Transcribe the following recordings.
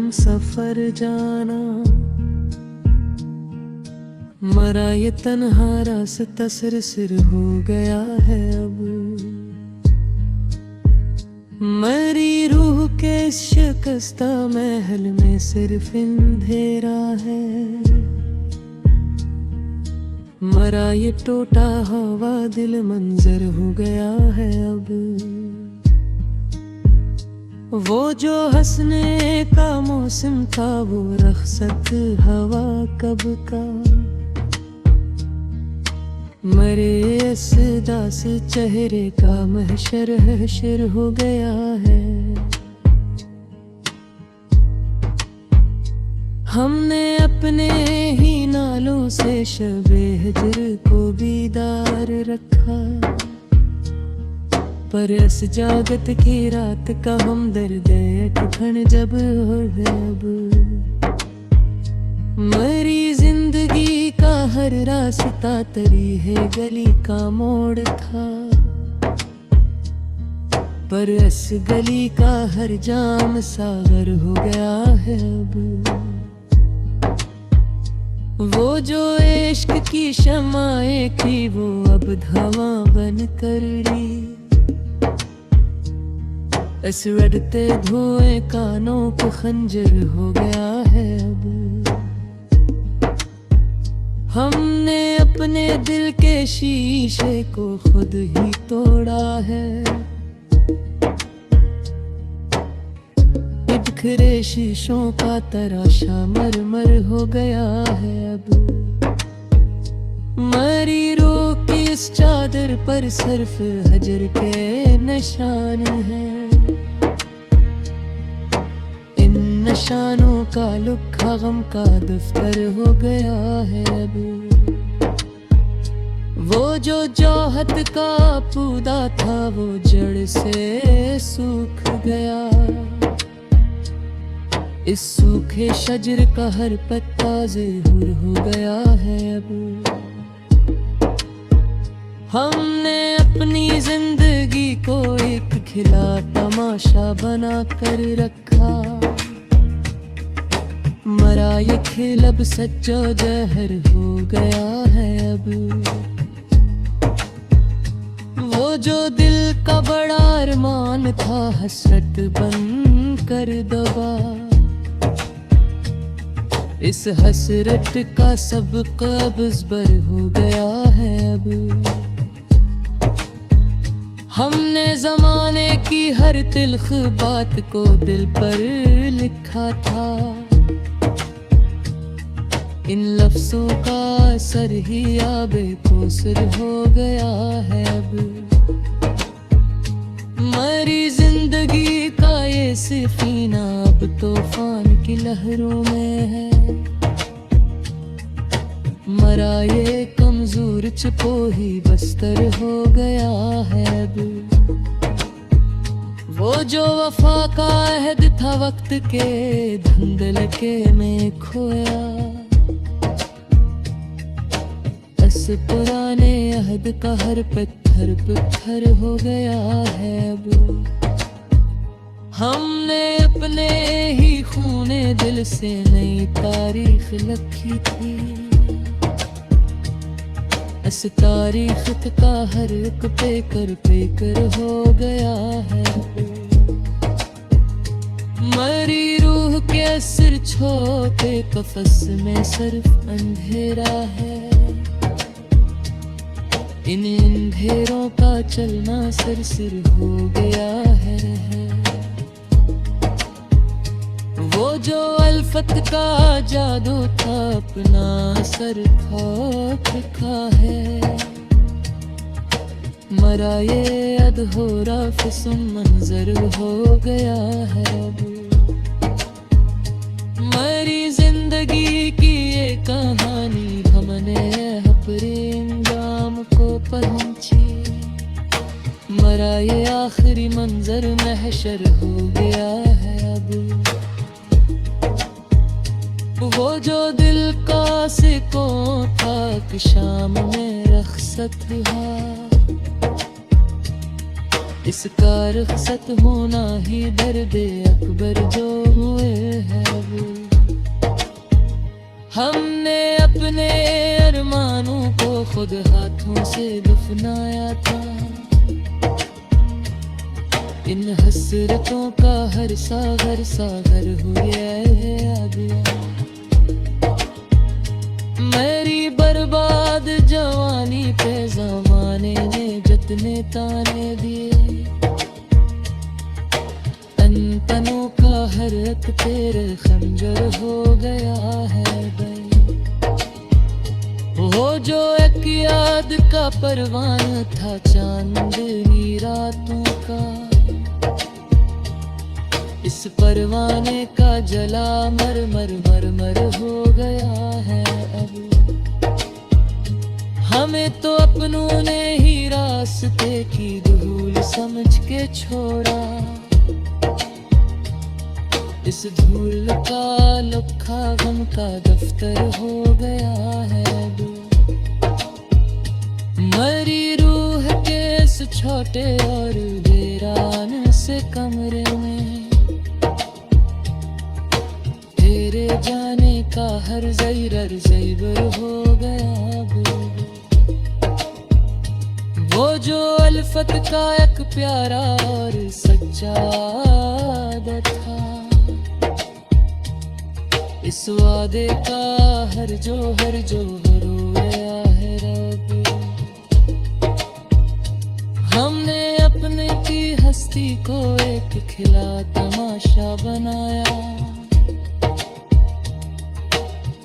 हम सफर जाना, मरा ये तन्हा रास्ता सिर हो गया है अब। मरी रूह के शिकस्ता महल में सिर्फ अंधेरा है। मरा ये टूटा हवा दिल मंजर हो गया है अब। वो जो हंसने का मौसम था वो रखसत हवा कब का। मरे इस दास चेहरे का महशर हशर हो गया है। हमने अपने ही नालों से शबे हिजर को बीदार रखा, पर इस जागत की रात का हम दर्द ठिठन जब हो अब। मरी जिंदगी का हर रास्ता तरी है गली का मोड़ था, पर इस गली का हर जाम सागर हो गया है अब। वो जो इश्क की शमाएं थी वो अब धुआं बन कर री। इस रड़ते धुएं कानों को खंजर हो गया है अब। हमने अपने दिल के शीशे को खुद ही तोड़ा है। बिखरे शीशों का तराशा मरमर हो गया है अब। मरी रूह की इस चादर पर सिर्फ हजर के निशान हैं। इन निशानों का लुक्खा गम का दफ्तर हो गया है अब। वो जो जोहत का पौधा था वो जड़ से सूख गया। इस सूखे शजर का हर पत्ता ज़हूर हो गया है अब। हमने अपनी जिंदगी को एक खिला तमाशा बना कर रखा। मरा ये खेल अब सच्चा जहर हो गया है अब। वो जो दिल का बड़ा अरमान था हसरत बन कर दबा। इस हसरत का सब कब्ज़ बर हो गया है अब। हमने जमाने की हर तिल्ख बात को दिल पर लिखा था। इन लफ्ज़ों का असर ही आबे कोसर हो गया है अब। मरी जिंदगी का ये सफीना अब तूफान की लहरों में है। मरा ये कमजोर चपोही बस्तर हो गया है अब। वो जो वफा का अहद था वक्त के धुंधलके में खोया। इस पुराने अहद का हर पत्थर पत्थर हो गया है अब। हमने अपने ही खूने दिल से नई तारीख लिखी थी। इस तारीख का हर एक पेकर हो गया है। मरी रूह के सिर छोटे कफस में सिर्फ अंधेरा है। इन अंधेरों का चलना सिर हो गया है। वो जो अल्फत का जादू था अपना असर खौफ रखा है। मरा ये अधूरा फिसम मंजर हो गया है अब। मरी जिंदगी की ये कहानी हमने अपने अंजाम को पहुंची। मरा ये आखिरी मंजर महशर हो गया है अब। वो जो दिल का सिकों था कि शाम में रखसत हा। इसका रुखसत होना ही दर्द अकबर जो हुए है वो। हमने अपने अरमानों को खुद हाथों से दफनाया था। इन हसरतों का हर सागर सागर हुए अब। मेरी बर्बाद जवानी पे ज़माने ने जितने ताने दिए, तनों का हर एक तेरे खंजर हो गया है भाई। वो जो एक याद का परवान था चांदनी रातों का, इस परवाने का जला मर मर मर मर हो गया है अब। हमें तो अपनों ने ही रास्ते की धूल समझ के छोड़ा। इस धूल का लखा गम का दफ्तर हो गया है अब। मरी रूह के इस छोटे और वीरान से कमरे में तेरे जाने का हर ज़ैबर हो गया अब। वो जो अल्फत का एक प्यारा और सच्चा आदत था, इस वादे का हर जो रोया है रब। हमने अपने की हस्ती को एक खिला तमाशा बनाया।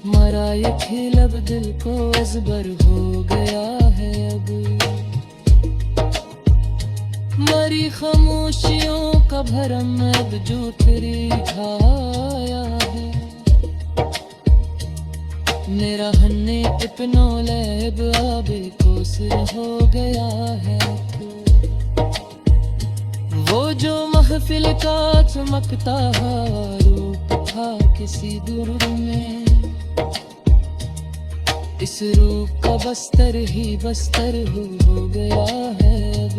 मरा ये खिल अब दिल को अजबर हो गया है अब। मरी खामोशियों का भरम अब जो तेरी खाया है। मेरा हन्ने इपनो लैब आबे कोसर हो गया है। वो जो महफिल का चमकता रूप था किसी दूर में, इस रूप का बस्तर ही बस्तर हो गया है अब।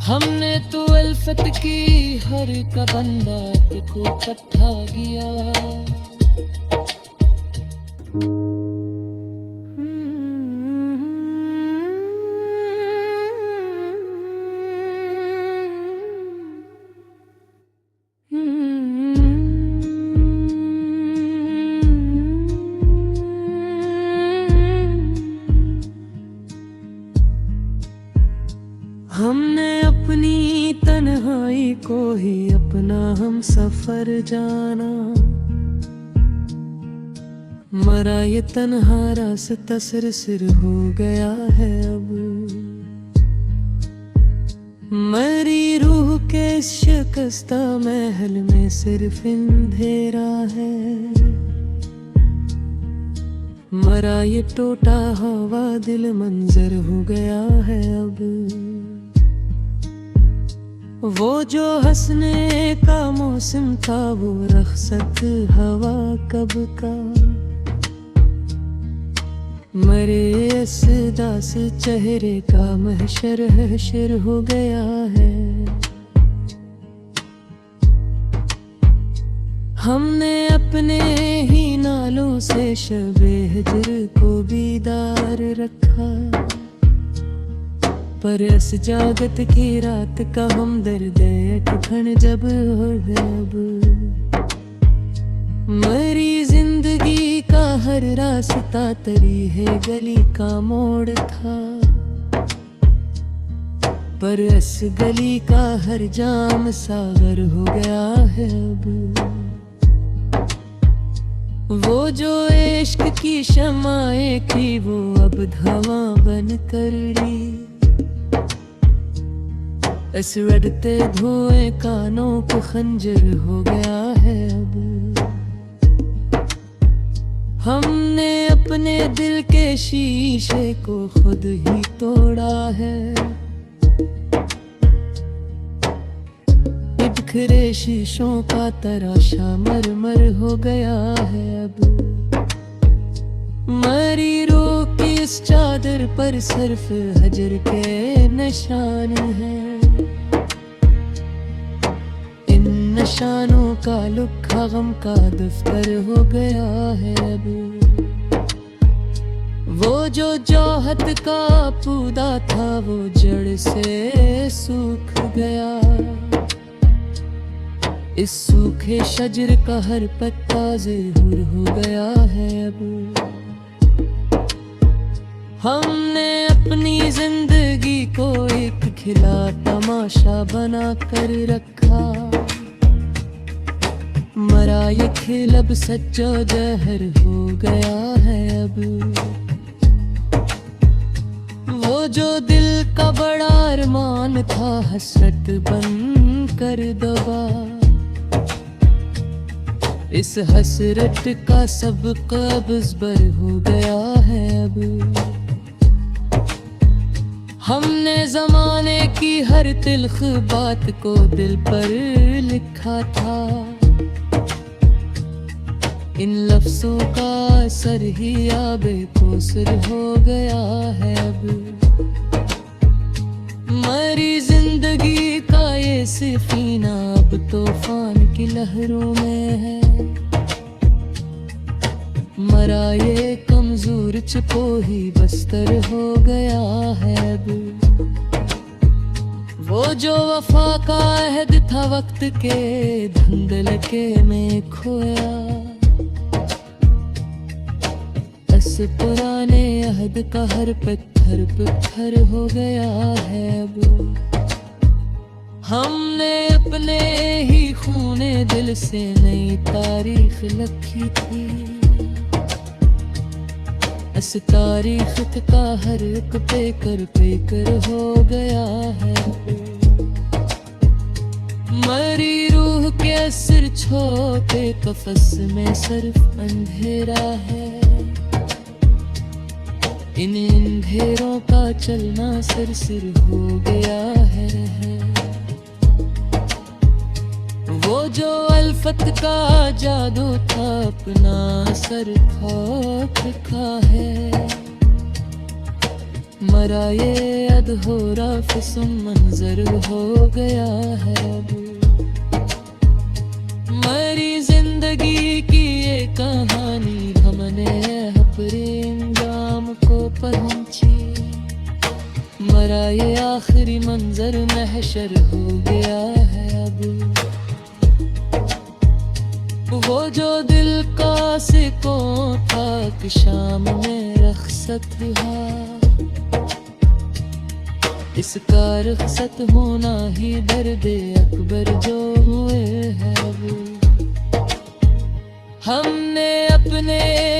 हमने तो अल्फत की हर का बंदा को इकट्ठा किया। हमने अपनी तन्हाई को ही अपना हम सफर जाना। मरा ये तन्हा रास्ता सिर हो गया है अब। मरी रूह के शिकस्ता महल में सिर्फ अंधेरा है। मरा ये टूटा हवा दिल मंजर हो गया है अब। वो जो हंसने का मौसम था वो रखसत हवा कब का। मरे इस दास चेहरे का महशर हशर हो गया है। हमने अपने ही नालों से शबे हिजर को बीदार रखा। पर इस जागत की रात का हम दर्द ठिठन जब हो अब। मरी जिंदगी का हर रास्ता तरी है गली का मोड़ था। पर इस गली का हर जाम सागर हो गया है अब। वो जो इश्क की शमाएं थी वो अब धुआं बन कर ली। इस रड़ते धुएं कानों को खंजर हो गया है अब। हमने अपने दिल के शीशे को खुद ही तोड़ा है। बिखरे शीशों का तराशा मर हो गया है अब। मरी रूह की इस चादर पर सिर्फ हजर के निशान हैं। इन निशानों का लुक्खा गम का दफ्तर हो गया है अब। वो जो जोहत का पौधा था वो जड़ से सूख गया। इस सूखे शजर का हर पत्ता ज़हूर हो गया है अब। हमने अपनी जिंदगी को एक खिला तमाशा बना कर रखा। मरा ये खेल अब सच्चा जहर हो गया है अब। वो जो दिल का बड़ा अरमान था हसरत बन कर दबा। इस हसरत का सब कब्ज़ बर हो गया है अब। हमने जमाने की हर तिल्ख बात को दिल पर लिखा था। इन लफ्ज़ों का असर ही आबे कोसर हो गया है अब। मरी जिंदगी का ये सफीना अब तूफान की लहरों में है। मरा ये कमजोर चपोही बस्तर हो गया है अब। वो जो वफा का अहद था वक्त के धुंधलके में खोया। इस पुराने अहद का हर पत्थर पत्थर हो गया है अब। हमने अपने ही खूने दिल से नई तारीख लिखी थी। इस तारीख का हर एक पेकर हो गया है। मरी रूह के सिर छोटे कफस में सिर्फ अंधेरा है। इन अंधेरों का चलना सिर हो गया है। वो जो अल्फत का जादू था अपना असर खा रखा है। मरा ये अधूरा फिसम मंजर हो गया है अब। मरी जिंदगी की ये कहानी हमने अपने अंजाम को पहुंची। मरा ये आखिरी मंजर महशर हो गया है अब। वो जो दिल का सिकों था कि शाम में रखसत हुआ। इसका रखसत होना ही दर्द अकबर जो हुए है अब। हमने अपने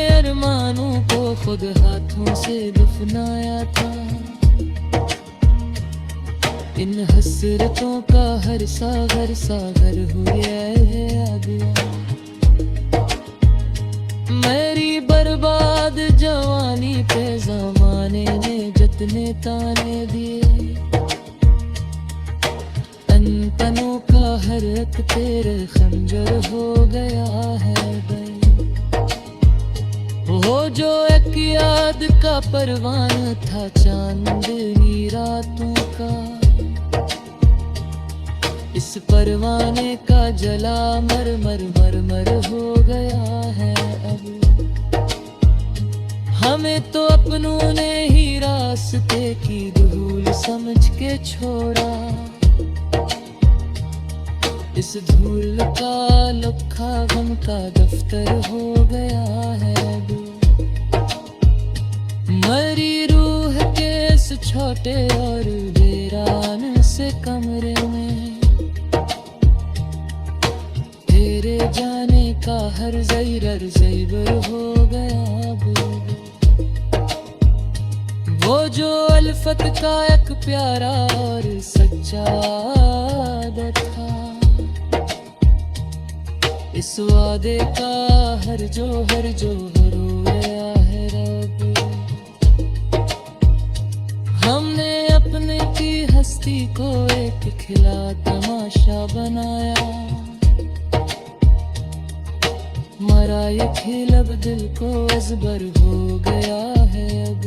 अरमानों को खुद हाथों से दफनाया था। इन हसरतों का हर सागर हुए है गया। मेरी बर्बाद जवानी पे ज़माने ने जितने ताने दिए। तनों का हर एक तेरे खंजर हो गया है भाई। वो जो एक याद का परवान था चांदनी रातों का। इस परवाने का जला मर हो गया है अब। हमें तो अपनों ने ही रास्ते की धूल समझ के छोड़ा। इस धूल का लुक्खा गम का दफ्तर हो गया है अब। मरी रूह के इस छोटे और वीरान से कमरे में तेरे जाने का हर ज़ैबर हो गया अब। वो जो अल्फत का एक प्यारा और सच्चा आदत था। इस वादे का हर जोहर रोया है रब। हमने अपने की हस्ती को एक खिला तमाशा बनाया। मरा ये खेल अब दिल को अजबर हो गया है अब।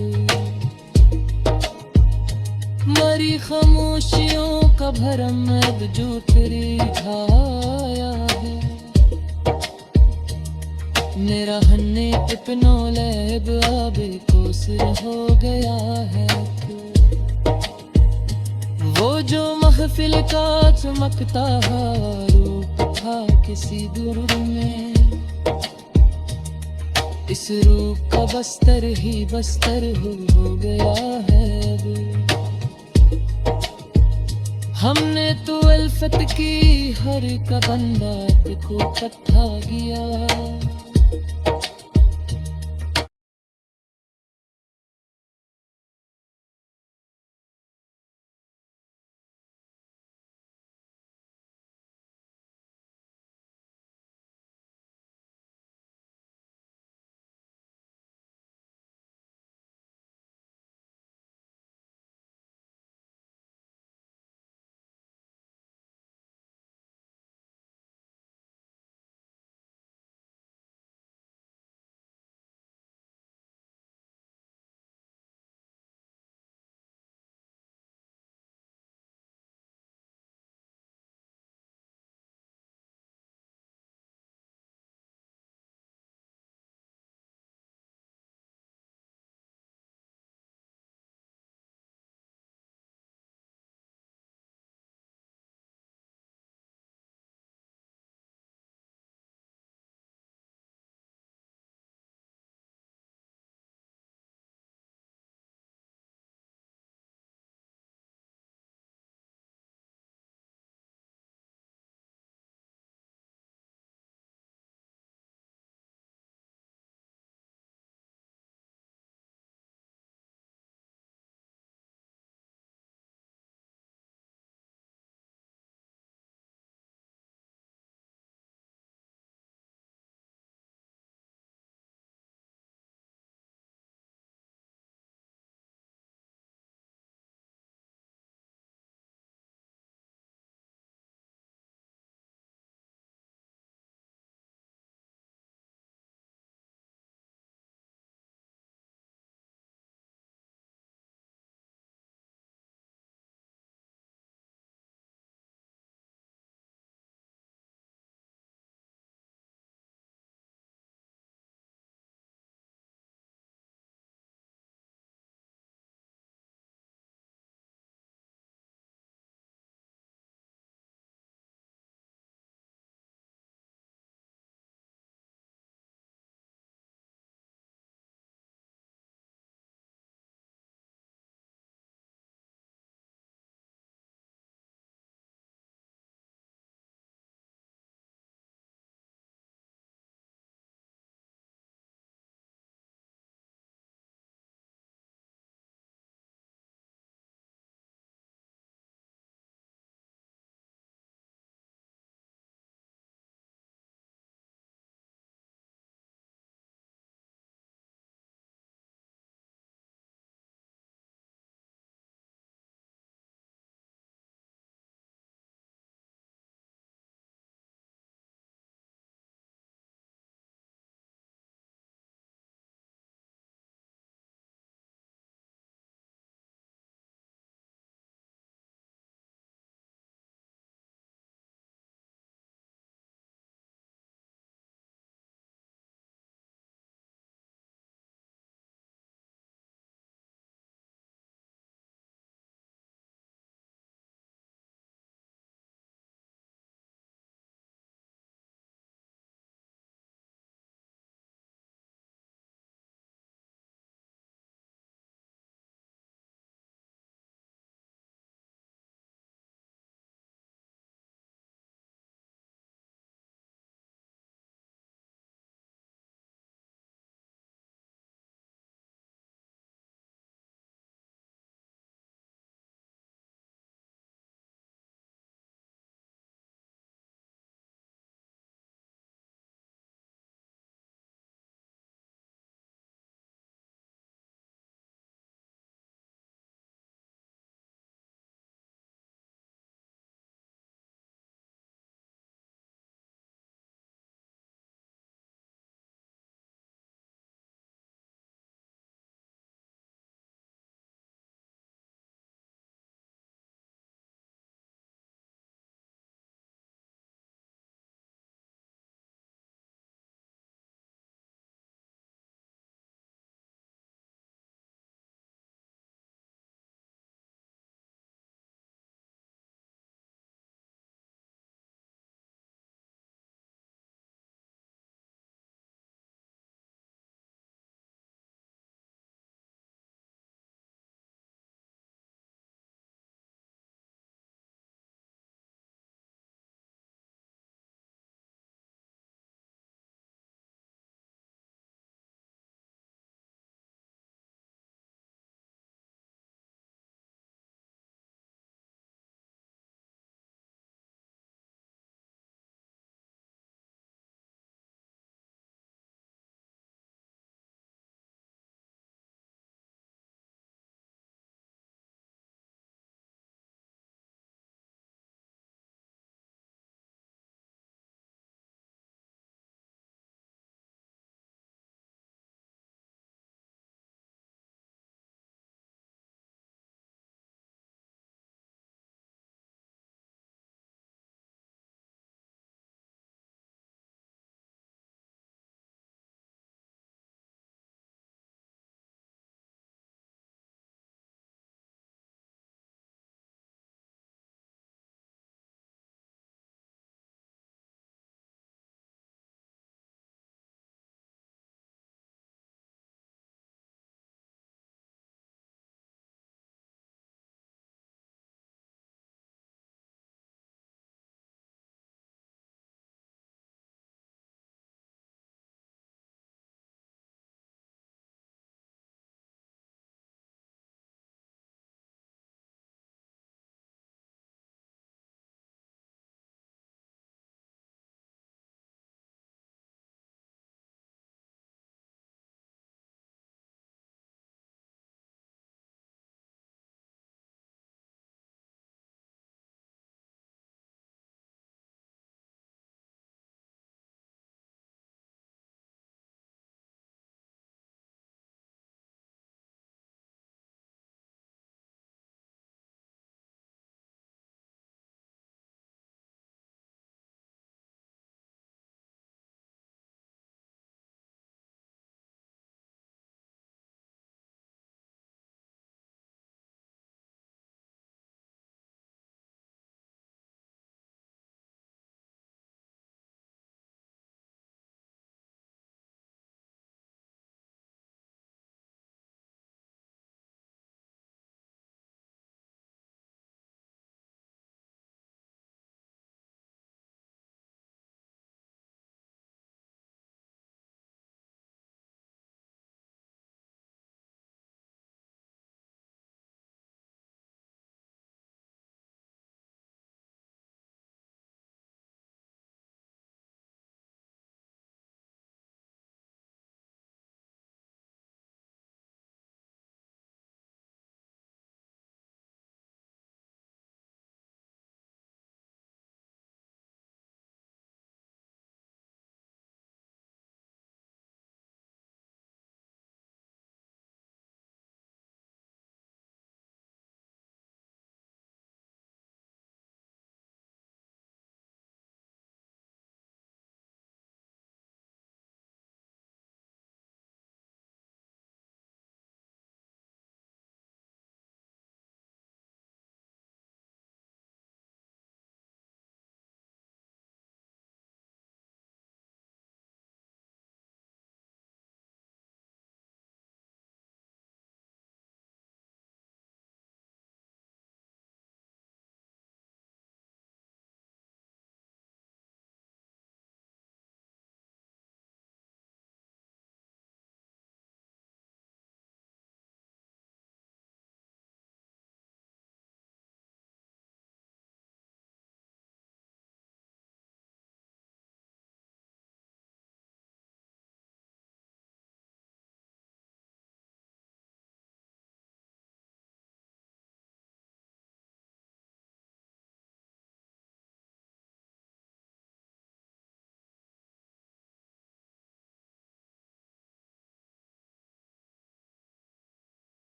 सारी खामोशियों का भरम अब जो तेरी छाया है। मेरा हन्ने इपनो लैब आबे कोसर हो गया है तू। वो जो महफिल का चमकता रूप था किसी दूर में, इस रूप का बस्तर ही बस्तर हो गया है अब। हमने तो अल्फत की हर का बंदा को कट्ठा किया।